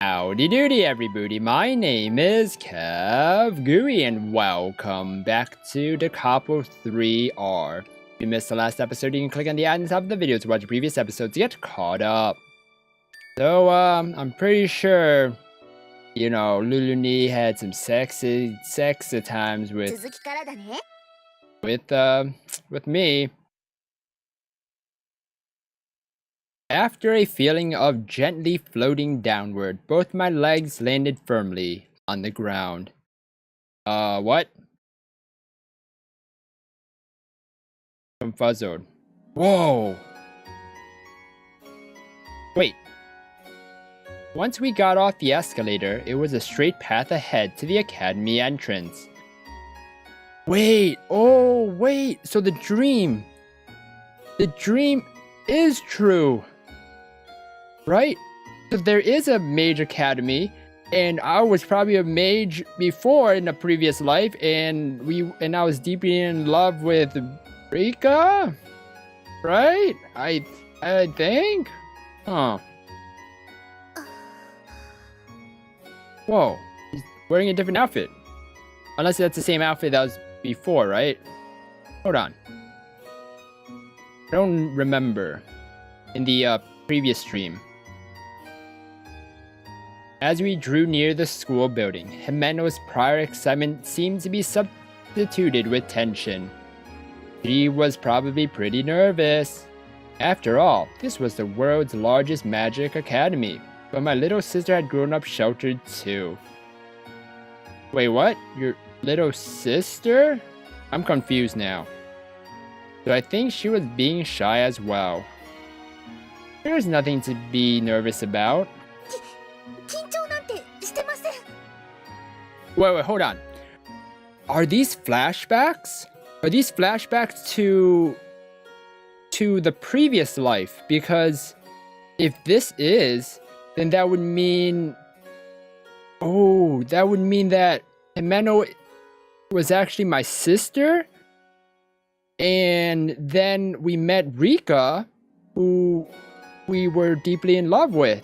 Howdy doody everybody, my name is KevGuuey and welcome back to the Capo 3R. If you missed the last episode, you can click on the ad on top of the video to watch the previous episode to get caught up. So, I'm pretty sure, Luluni had some sex at times with me. After a feeling of gently floating downward, both my legs landed firmly on the ground. What? I'm fuzzled. Whoa! Wait. Once we got off the escalator, it was a straight path ahead to the academy entrance. Wait! Oh, wait! So the dream is true! Right? So there is a mage academy, and I was probably a mage before in a previous life, and I was deeply in love with Ricca, right? I think? Huh. Whoa, he's wearing a different outfit. Unless that's the same outfit that was before, right? Hold on. I don't remember in the previous stream. As we drew near the school building, Himeno's prior excitement seemed to be substituted with tension. She was probably pretty nervous. After all, this was the world's largest magic academy, but my little sister had grown up sheltered too. Wait, what? Your little sister? I'm confused now. So I think she was being shy as well. There's nothing to be nervous about. Wait, hold on. Are these flashbacks? Are these flashbacks to the previous life? Because if this is, then that would mean... Oh, that would mean that Himeno was actually my sister? And then we met Ricca, who we were deeply in love with.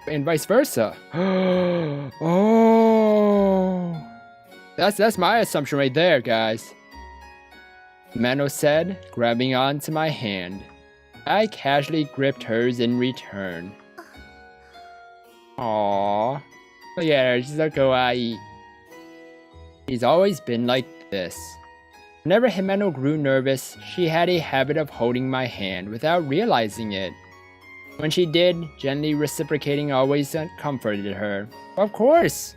And vice versa. Oh, that's my assumption right there, guys. Himeno said, grabbing onto my hand. I casually gripped hers in return. Aww. Oh yeah, she's so kawaii. She's always been like this. Whenever Himeno grew nervous, she had a habit of holding my hand without realizing it. When she did, gently reciprocating always comforted her. Of course!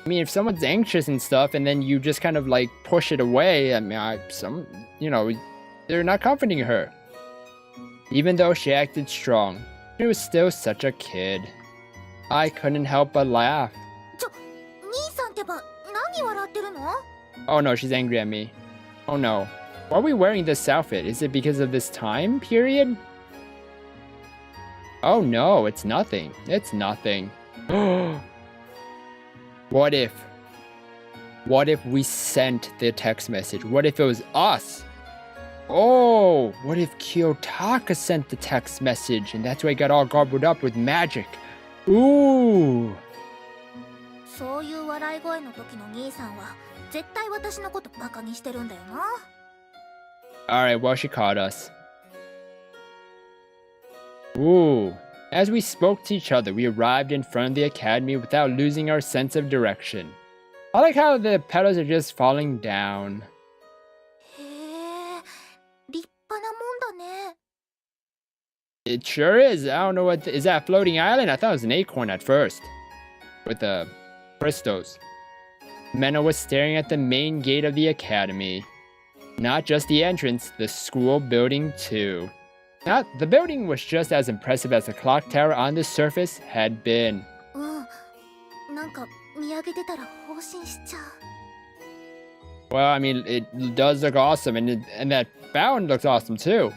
I mean, if someone's anxious and stuff, and then you just kind of like push it away, I mean, they're not comforting her. Even though she acted strong, she was still such a kid. I couldn't help but laugh. Oh no, she's angry at me. Oh no. Why are we wearing this outfit? Is it because of this time period? Oh no, it's nothing. It's nothing. What if we sent the text message? What if it was us? Oh, what if Kiyotaka sent the text message and that's why he got all garbled up with magic? Ooh. Alright, well, she caught us. Ooh. As we spoke to each other, we arrived in front of the academy without losing our sense of direction. I like how the petals are just falling down. It sure is. I don't know what... Is that a floating island? I thought it was an acorn at first. With the crystals. Himeno was staring at the main gate of the academy. Not just the entrance, the school building too. Now, the building was just as impressive as the clock tower on the surface had been. Well, I mean, it does look awesome, and that fountain looks awesome too.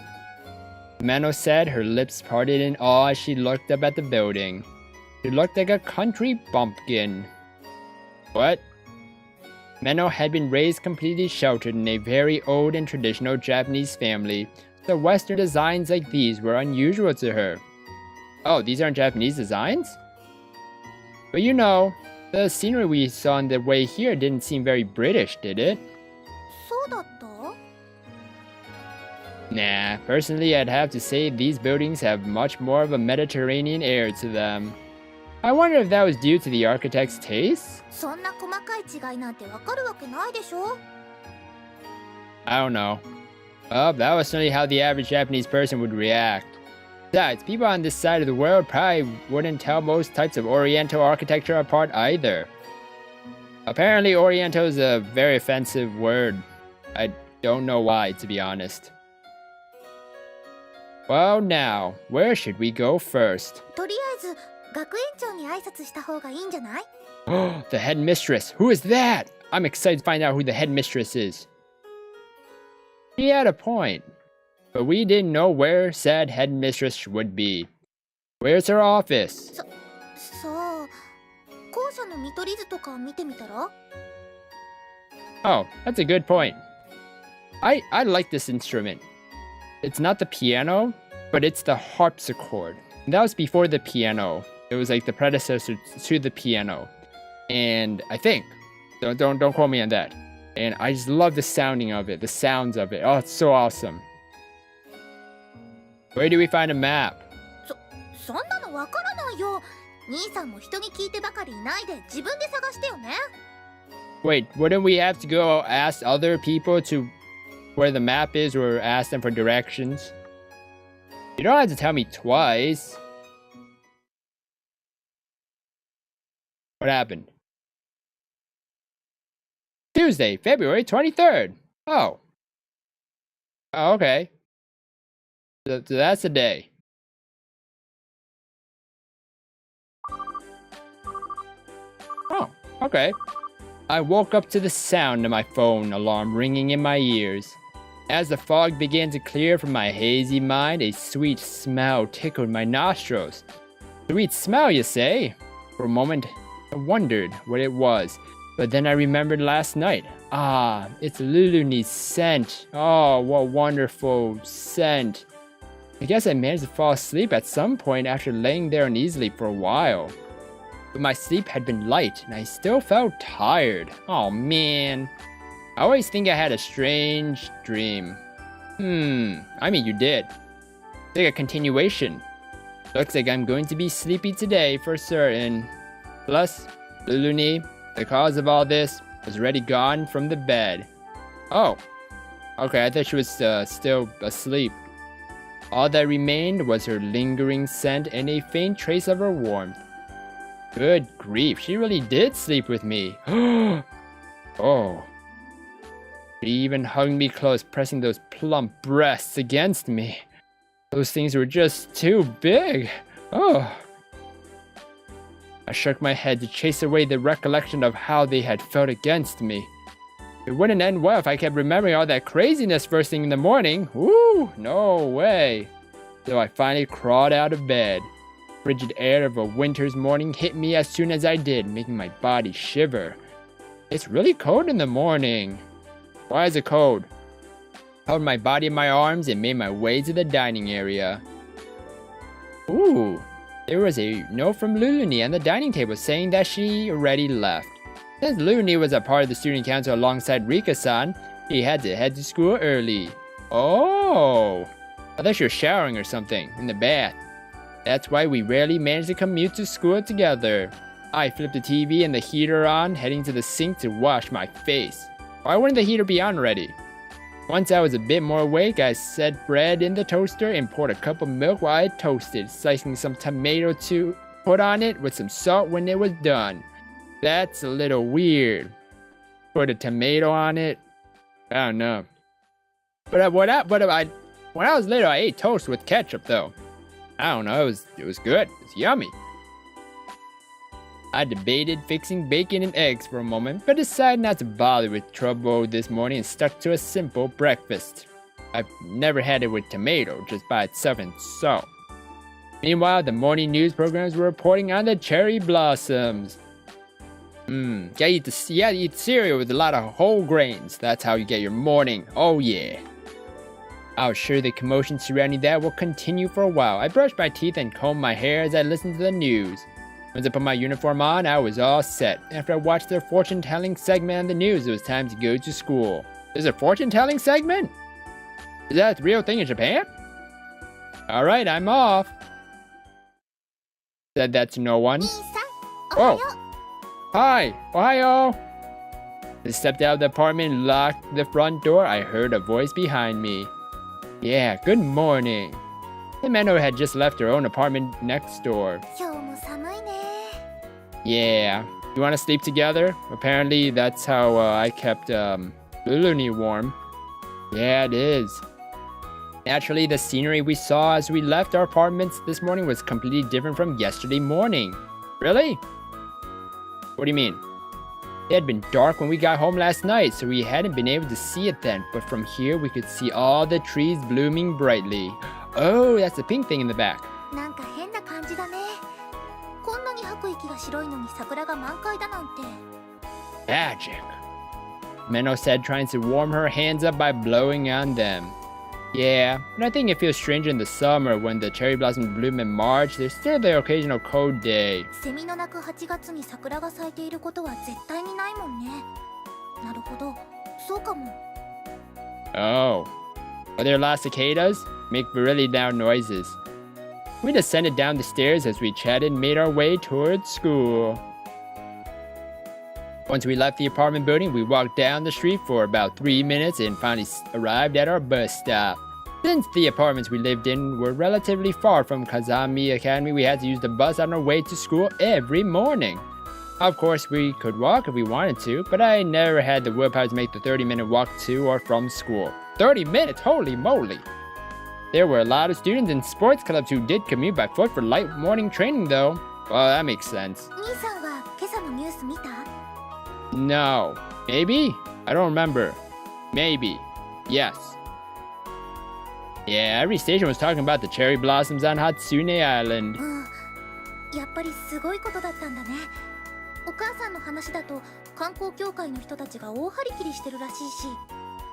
Himeno said, her lips parted in awe as she looked up at the building. She looked like a country bumpkin. What? Himeno had been raised completely sheltered in a very old and traditional Japanese family. The Western designs like these were unusual to her. Oh, these aren't Japanese designs? But you know, the scenery we saw on the way here didn't seem very British, did it? そうだった？ Nah, personally I'd have to say these buildings have much more of a Mediterranean air to them. I wonder if that was due to the architect's taste? そんな細かい違いなんてわかるわけないでしょ? I don't know. Well, that was certainly how the average Japanese person would react. Besides, people on this side of the world probably wouldn't tell most types of Oriental architecture apart either. Apparently, Oriental is a very offensive word. I don't know why, to be honest. Well, now, where should we go first? とりあえず学園長に挨拶した方がいいんじゃない? The headmistress! Who is that? I'm excited to find out who the headmistress is. He had a point, but we didn't know where said headmistress would be. Where's her office? さあ、校舎の見取り図とか見てみたら? Oh, that's a good point. I like this instrument. It's not the piano, but it's the harpsichord. And that was before the piano. It was like the predecessor to the piano. And I think, don't quote me on that. And I just love the sounding of it, the sounds of it. Oh, it's so awesome. Where do we find a map? そんなのわからないよ。兄さんも人に聞いてばかりいないで自分で探してよね。Wait, wouldn't we have to go ask other people to where the map is or ask them for directions? You don't have to tell me twice. What happened? Tuesday, February 23rd. Oh. Oh, okay. So that's the day. Oh, okay. I woke up to the sound of my phone alarm ringing in my ears. As the fog began to clear from my hazy mind, a sweet smell tickled my nostrils. Sweet smell, you say? For a moment, I wondered what it was, but then I remembered last night. Ah, it's Lulunee's scent. Oh, what wonderful scent. I guess I managed to fall asleep at some point after laying there uneasily for a while. But my sleep had been light, and I still felt tired. Oh man. I always think I had a strange dream. I mean you did. It's like a continuation. Looks like I'm going to be sleepy today for certain. Plus, Lulunee, the cause of all this, was already gone from the bed. Oh. Okay, I thought she was still asleep. All that remained was her lingering scent and a faint trace of her warmth. Good grief, she really did sleep with me. Oh. She even hugged me close, pressing those plump breasts against me. Those things were just too big. Oh. I shook my head to chase away the recollection of how they had felt against me. It wouldn't end well if I kept remembering all that craziness first thing in the morning. Woo, no way. So I finally crawled out of bed. Frigid air of a winter's morning hit me as soon as I did, making my body shiver. It's really cold in the morning. Why is it cold? I held my body in my arms and made my way to the dining area. Ooh, there was a note from Lulunee on the dining table saying that she already left. Since Lulunee was a part of the student council alongside Ricca-san, she had to head to school early. Oh, I thought she was showering or something in the bath. That's why we rarely managed to commute to school together. I flipped the TV and the heater on, heading to the sink to wash my face. Why wouldn't the heater be on already? Once I was a bit more awake, I set bread in the toaster and poured a cup of milk while it toasted, slicing some tomato to put on it with some salt when it was done. That's a little weird. Put a tomato on it? I don't know. But when I was little, I ate toast with ketchup though. I don't know, it was good. It's yummy. I debated fixing bacon and eggs for a moment, but decided not to bother with trouble this morning and stuck to a simple breakfast. I've never had it with tomato, just by itself and salt. Meanwhile, the morning news programs were reporting on the cherry blossoms. You gotta eat cereal with a lot of whole grains. That's how you get your morning. Oh yeah. I was sure the commotion surrounding that will continue for a while. I brushed my teeth and combed my hair as I listened to the news. Once I put my uniform on, I was all set. After I watched their fortune-telling segment on the news, it was time to go to school. There's a fortune-telling segment? Is that a real thing in Japan? Alright, I'm off. Said that to no one. Oh! Hi! Ohio! I stepped out of the apartment and locked the front door. I heard a voice behind me. Yeah, good morning. Himeno had just left her own apartment next door. Yeah. You want to sleep together? Apparently, that's how I kept Luluni warm. Yeah, it is. Naturally, the scenery we saw as we left our apartments this morning was completely different from yesterday morning. Really? What do you mean? It had been dark when we got home last night, so we hadn't been able to see it then. But from here, we could see all the trees blooming brightly. Oh, that's the pink thing in the back. Magic. Himeno said, trying to warm her hands up by blowing on them. Yeah, but I think it feels stranger in the summer when the cherry blossoms bloom in March. There's still the occasional cold day. Oh. Are there a lot of cicadas? Make really loud noises. We descended down the stairs as we chatted and made our way towards school. Once we left the apartment building, we walked down the street for about 3 minutes and finally arrived at our bus stop. Since the apartments we lived in were relatively far from Katsuragi Academy, we had to use the bus on our way to school every morning. Of course, we could walk if we wanted to, but I never had the willpower to make the 30-minute walk to or from school. 30 minutes? Holy moly! There were a lot of students in sports clubs who did commute by foot for light morning training though. Well, that makes sense. No. Maybe? I don't remember. Maybe. Yes. Yeah, every station was talking about the cherry blossoms on Hatsune Island.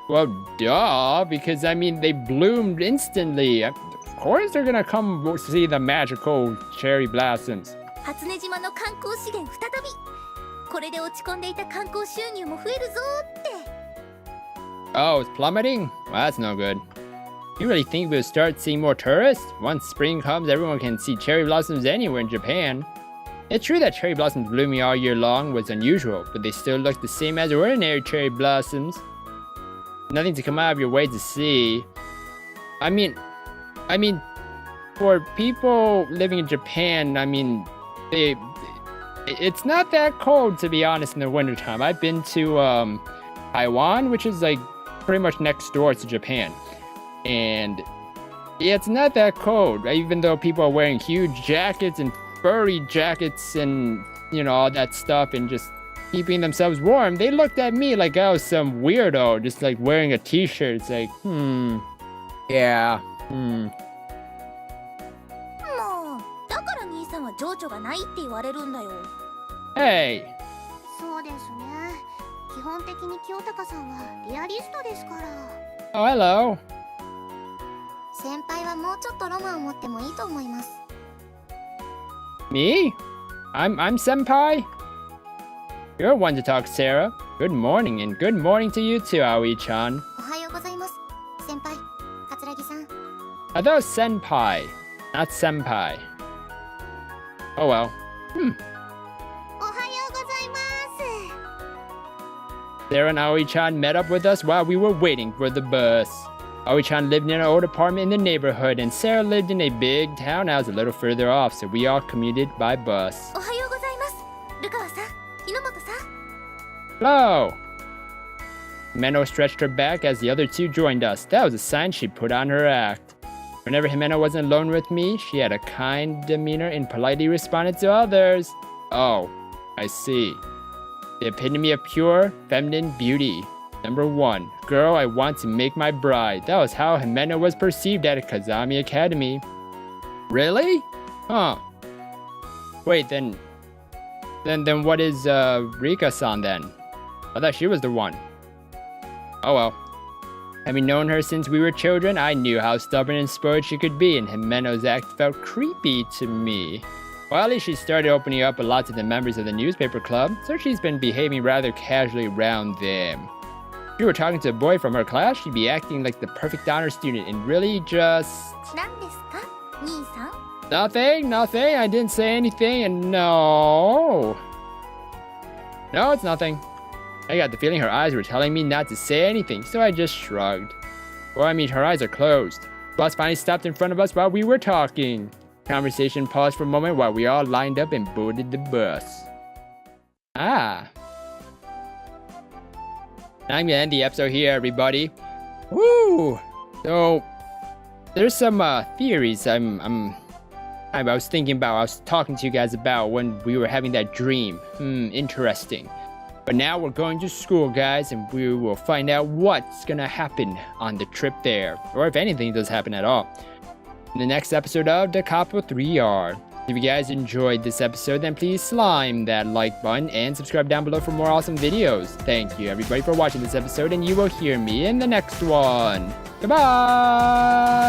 Well, duh, because I mean, they bloomed instantly. Of course they're gonna come see the magical cherry blossoms. Oh, it's plummeting? Well, that's no good. You really think we'll start seeing more tourists? Once spring comes, everyone can see cherry blossoms anywhere in Japan. It's true that cherry blossoms blooming all year long was unusual, but they still look the same as ordinary cherry blossoms. Nothing to come out of your way to see. I mean, for people living in Japan, I mean, it's not that cold, to be honest, in the wintertime. I've been to Taiwan, which is like pretty much next door to Japan. And yeah, it's not that cold, even though people are wearing huge jackets and furry jackets and, you know, all that stuff and just keeping themselves warm. They looked at me like I was some weirdo, just like wearing a t-shirt. It's like, yeah, Hey! Oh, hello. Me? I'm senpai? You're one to talk, Sarah. Good morning, and good morning to you too, Aoi-chan. I thought senpai, not senpai. Oh well. Sarah and Aoi-chan met up with us while we were waiting for the bus. Aoi-chan lived in an old apartment in the neighborhood, and Sarah lived in a big townhouse a little further off, so we all commuted by bus. Hello! Himeno stretched her back as the other two joined us. That was a sign she put on her act. Whenever Himeno wasn't alone with me, she had a kind demeanor and politely responded to others. Oh, I see. The epitome of pure, feminine beauty. Number 1. Girl I want to make my bride. That was how Himeno was perceived at Katsuragi Academy. Really? Huh. Wait, then what is Ricca-san then? I thought she was the one. Oh well. Having known her since we were children, I knew how stubborn and spoiled she could be, and Himeno's act felt creepy to me. Well, at least she started opening up a lot to the members of the newspaper club, so she's been behaving rather casually around them. If you were talking to a boy from her class, she'd be acting like the perfect honor student and really just... 何ですか兄さん Nothing, I didn't say anything, and no, it's nothing. I got the feeling her eyes were telling me not to say anything, so I just shrugged. Well, I mean, her eyes are closed. Bus finally stopped in front of us while we were talking. Conversation paused for a moment while we all lined up and boarded the bus. Ah. Now I'm gonna end the episode here, everybody. Woo! So, there's some theories I was thinking about, I was talking to you guys about when we were having that dream. Interesting. But now we're going to school, guys, and we will find out what's gonna happen on the trip there, or if anything does happen at all, in the next episode of the Capo 3R. If you guys enjoyed this episode, then please slime that like button and subscribe down below for more awesome videos. Thank you, everybody, for watching this episode, and you will hear me in the next one. Goodbye!